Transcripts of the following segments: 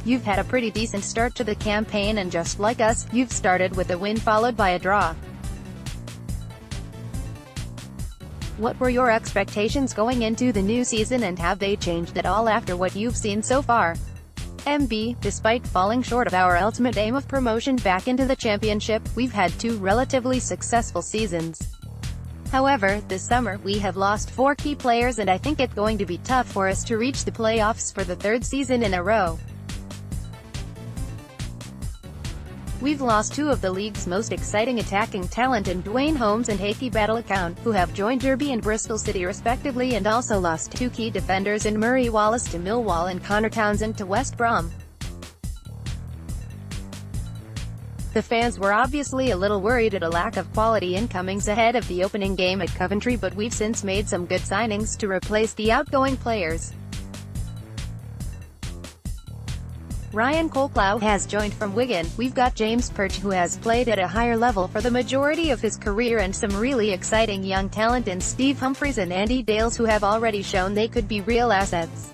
You've had a pretty decent start to the campaign, and just like us, you've started with a win followed by a draw. What were your expectations going into the new season, and have they changed at all after what you've seen so far? Despite falling short of our ultimate aim of promotion back into the championship, we've had 2 relatively successful seasons. However, this summer, we have lost 4 key players, and I think it's going to be tough for us to reach the playoffs for the 3rd season in a row. We've lost 2 of the league's most exciting attacking talent in Dwayne Holmes and Hakey Battlecount, who have joined Derby and Bristol City respectively, and also lost 2 key defenders in Murray Wallace to Millwall and Connor Townsend to West Brom. The fans were obviously a little worried at a lack of quality incomings ahead of the opening game at Coventry, but we've since made some good signings to replace the outgoing players. Ryan Colclough has joined from Wigan. We've got James Perch, who has played at a higher level for the majority of his career, and some really exciting young talent in Steve Humphries and Andy Dales, who have already shown they could be real assets.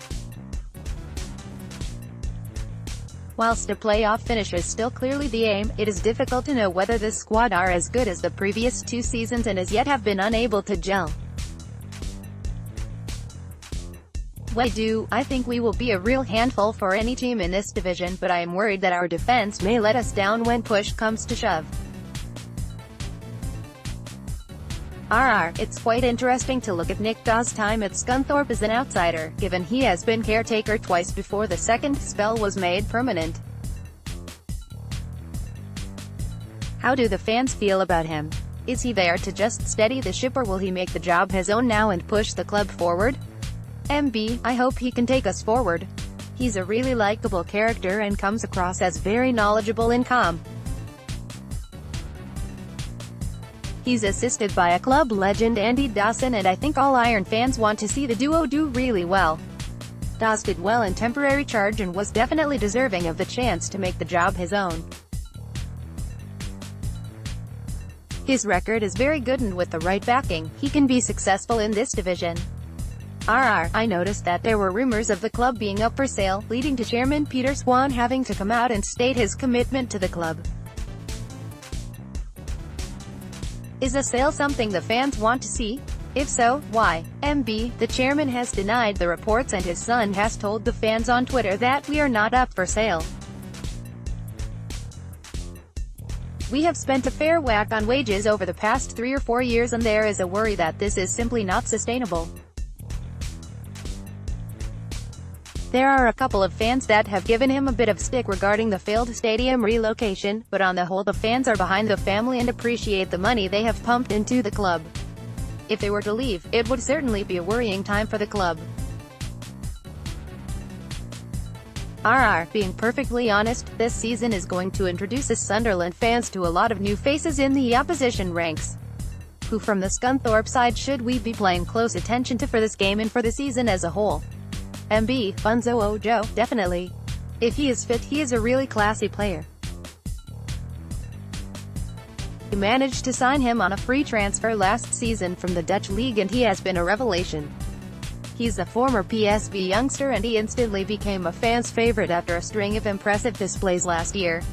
Whilst a playoff finish is still clearly the aim, it is difficult to know whether this squad are as good as the previous 2 seasons and as yet have been unable to gel. I think we will be a real handful for any team in this division, but I am worried that our defense may let us down when push comes to shove. It's quite interesting to look at Nick Dawes' time at Scunthorpe as an outsider, given he has been caretaker twice before the second spell was made permanent. How do the fans feel about him? Is he there to just steady the ship, or will he make the job his own now and push the club forward? I hope he can take us forward. He's a really likable character and comes across as very knowledgeable and calm. He's assisted by a club legend, Andy Dawson, and I think all Iron fans want to see the duo do really well. Dawes did well in temporary charge and was definitely deserving of the chance to make the job his own. His record is very good, and with the right backing, he can be successful in this division. I noticed that there were rumors of the club being up for sale, leading to Chairman Peter Swan having to come out and state his commitment to the club. Is a sale something the fans want to see? If so, why? The chairman has denied the reports, and his son has told the fans on Twitter that we are not up for sale. We have spent a fair whack on wages over the past 3 or 4 years, and there is a worry that this is simply not sustainable. There are a couple of fans that have given him a bit of stick regarding the failed stadium relocation, but on the whole the fans are behind the family and appreciate the money they have pumped into the club. If they were to leave, it would certainly be a worrying time for the club. Being perfectly honest, this season is going to introduce us Sunderland fans to a lot of new faces in the opposition ranks. Who from the Scunthorpe side should we be paying close attention to for this game and for the season as a whole? Funzo Ojo, definitely. If he is fit, he is a really classy player. We managed to sign him on a free transfer last season from the Dutch league, and he has been a revelation. He's a former PSV youngster, and he instantly became a fan's favorite after a string of impressive displays last year.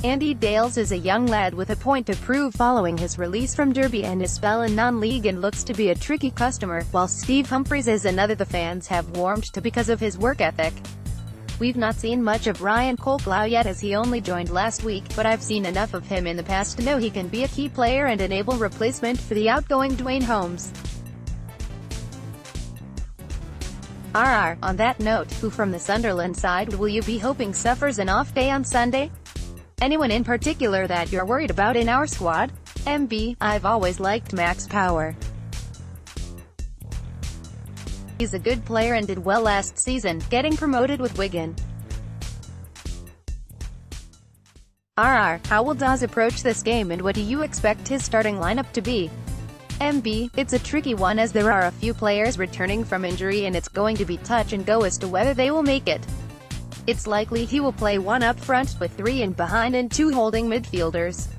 Andy Dales is a young lad with a point to prove following his release from Derby and his spell in non-league, and looks to be a tricky customer, while Steve Humphries is another the fans have warmed to because of his work ethic. We've not seen much of Ryan Colclough yet, as he only joined last week, but I've seen enough of him in the past to know he can be a key player and an able replacement for the outgoing Dwayne Holmes. On that note, who from the Sunderland side will you be hoping suffers an off day on Sunday? Anyone in particular that you're worried about in our squad? I've always liked Max Power. He's a good player and did well last season, getting promoted with Wigan. How will Dawes approach this game, and what do you expect his starting lineup to be? It's a tricky one, as there are a few players returning from injury, and it's going to be touch and go as to whether they will make it. It's likely he will play 1 up front, with 3 in behind and 2 holding midfielders.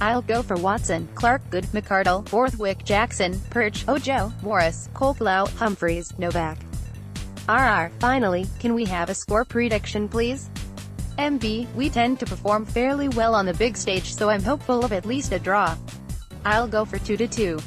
I'll go for Watson, Clark, Good, McArdle, Borthwick, Jackson, Perch, Ojo, Morris, Colclough, Humphreys, Novak. Finally, can we have a score prediction please? MB, we tend to perform fairly well on the big stage, so I'm hopeful of at least a draw. I'll go for 2-2.